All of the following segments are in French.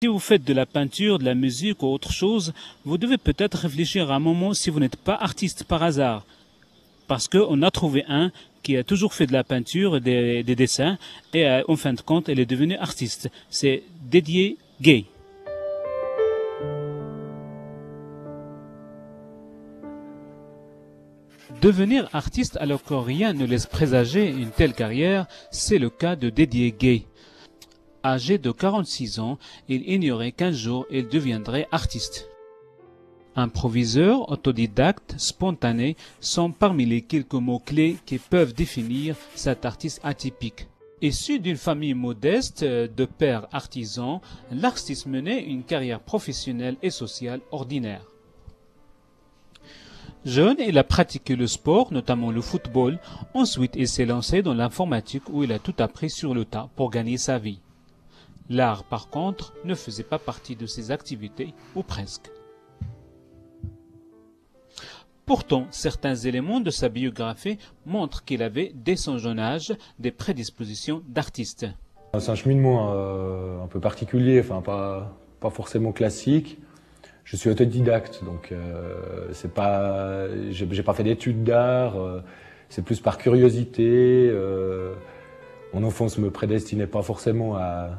Si vous faites de la peinture, de la musique ou autre chose, vous devez peut-être réfléchir à un moment si vous n'êtes pas artiste par hasard. Parce qu'on a trouvé un qui a toujours fait de la peinture, des dessins, et en fin de compte, elle est devenue artiste. C'est Didier Gay. Devenir artiste alors que rien ne laisse présager une telle carrière, c'est le cas de Didier Gay. Âgé de 46 ans, il ignorait qu'un jour il deviendrait artiste. Improviseur, autodidacte, spontané sont parmi les quelques mots-clés qui peuvent définir cet artiste atypique. Issu d'une famille modeste de père artisan, l'artiste menait une carrière professionnelle et sociale ordinaire. Jeune, il a pratiqué le sport, notamment le football. Ensuite, il s'est lancé dans l'informatique où il a tout appris sur le tas pour gagner sa vie. L'art, par contre, ne faisait pas partie de ses activités, ou presque. Pourtant, certains éléments de sa biographie montrent qu'il avait, dès son jeune âge, des prédispositions d'artiste. C'est un cheminement un peu particulier, enfin pas forcément classique. Je suis autodidacte, donc j'ai pas fait d'études d'art, c'est plus par curiosité. Mon enfance me prédestinait pas forcément à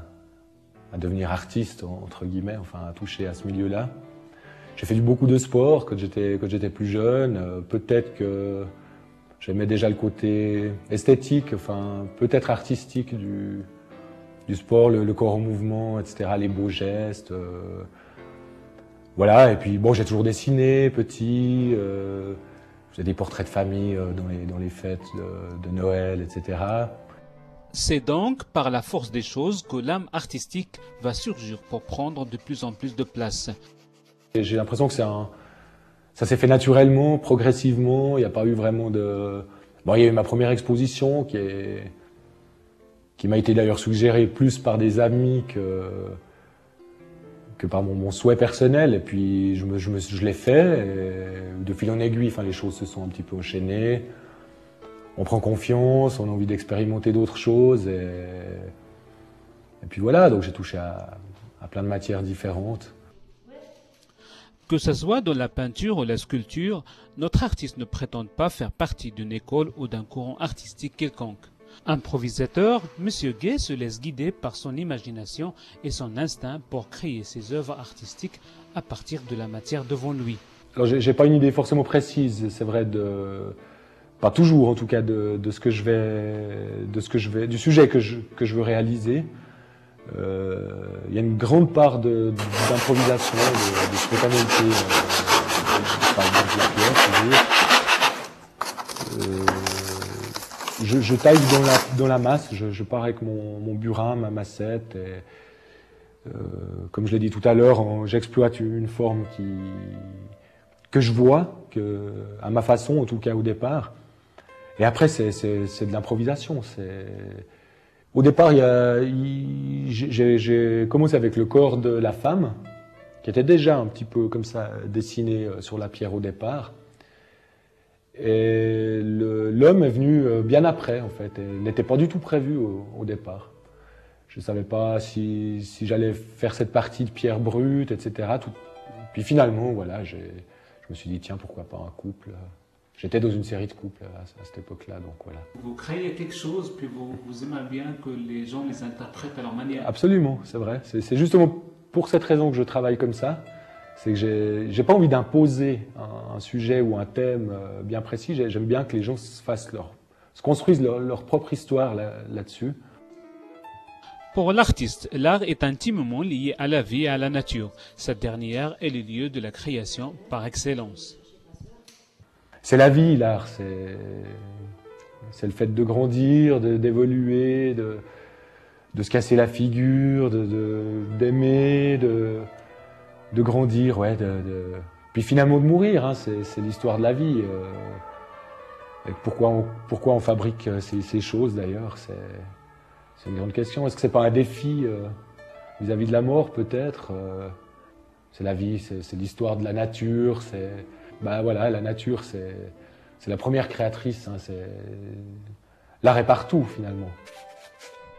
devenir artiste, entre guillemets, enfin à toucher à ce milieu-là. J'ai fait beaucoup de sport quand j'étais plus jeune. Peut-être que j'aimais déjà le côté esthétique, enfin peut-être artistique du sport, le corps en mouvement, etc., les beaux gestes. Voilà, et puis bon, j'ai toujours dessiné, petit. J'ai des portraits de famille dans les fêtes de Noël, etc. C'est donc par la force des choses que l'âme artistique va surgir pour prendre de plus en plus de place. J'ai l'impression que ça s'est fait naturellement, progressivement. Il n'y a pas eu vraiment de... Bon, il y a eu ma première exposition qui m'a été d'ailleurs suggérée plus par des amis que par mon souhait personnel. Et puis je l'ai fait. Et de fil en aiguille, enfin, les choses se sont un petit peu enchaînées. On prend confiance, on a envie d'expérimenter d'autres choses. Et puis voilà, donc j'ai touché à plein de matières différentes. Que ce soit dans la peinture ou la sculpture, notre artiste ne prétend pas faire partie d'une école ou d'un courant artistique quelconque. Improvisateur, M. Gay se laisse guider par son imagination et son instinct pour créer ses œuvres artistiques à partir de la matière devant lui. Alors j'ai pas une idée forcément précise, c'est vrai, pas toujours en tout cas, du sujet que je veux réaliser. Il y a une grande part d'improvisation, de spontanéité, par exemple la pierre, je taille dans la masse, je pars avec mon burin, ma massette, et comme je l'ai dit tout à l'heure, j'exploite une forme que je vois, à ma façon en tout cas au départ, et après c'est de l'improvisation. Au départ, j'ai commencé avec le corps de la femme, qui était déjà un petit peu comme ça dessiné sur la pierre au départ. Et l'homme est venu bien après, en fait. Il n'était pas du tout prévu au départ. Je ne savais pas si j'allais faire cette partie de pierre brute, etc. Puis finalement, voilà, je me suis dit, tiens, pourquoi pas un couple. J'étais dans une série de couples à cette époque-là, donc voilà. Vous créez quelque chose, puis vous aimez bien que les gens les interprètent à leur manière. Absolument, c'est vrai. C'est justement pour cette raison que je travaille comme ça. C'est que j'ai pas envie d'imposer un sujet ou un thème bien précis. J'aime bien que les gens se construisent leur propre histoire là-dessus. Pour l'artiste, l'art est intimement lié à la vie et à la nature. Cette dernière est le lieu de la création par excellence. C'est la vie, l'art. C'est le fait de grandir, d'évoluer, de se casser la figure, d'aimer, de grandir, ouais, puis finalement de mourir. Hein, c'est l'histoire de la vie. Et pourquoi on fabrique ces choses d'ailleurs, c'est une grande question. Est-ce que c'est pas un défi vis-à-vis de la mort peut-être? C'est la vie, c'est l'histoire de la nature. Voilà, la nature, c'est la première créatrice. Hein, l'art est partout finalement.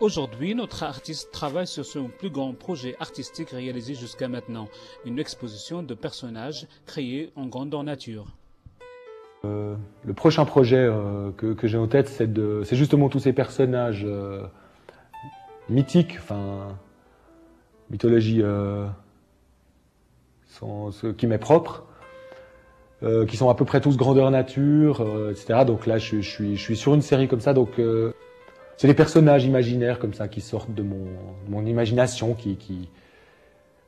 Aujourd'hui, notre artiste travaille sur son plus grand projet artistique réalisé jusqu'à maintenant, une exposition de personnages créés en grandeur nature. Le prochain projet que j'ai en tête, c'est justement tous ces personnages mythiques, enfin, mythologie qui m'est propre, qui sont à peu près tous grandeur nature, etc. Donc là, je suis sur une série comme ça, donc c'est des personnages imaginaires comme ça qui sortent de mon imagination,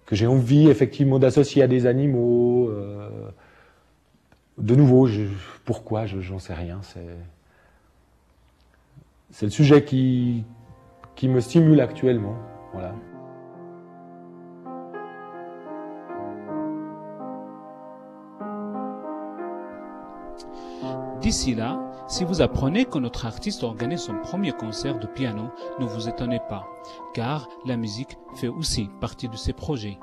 que j'ai envie effectivement d'associer à des animaux. De nouveau, pourquoi, j'en sais rien. C'est le sujet qui me stimule actuellement. Voilà. D'ici là, si vous apprenez que notre artiste organise son premier concert de piano, ne vous étonnez pas, car la musique fait aussi partie de ses projets.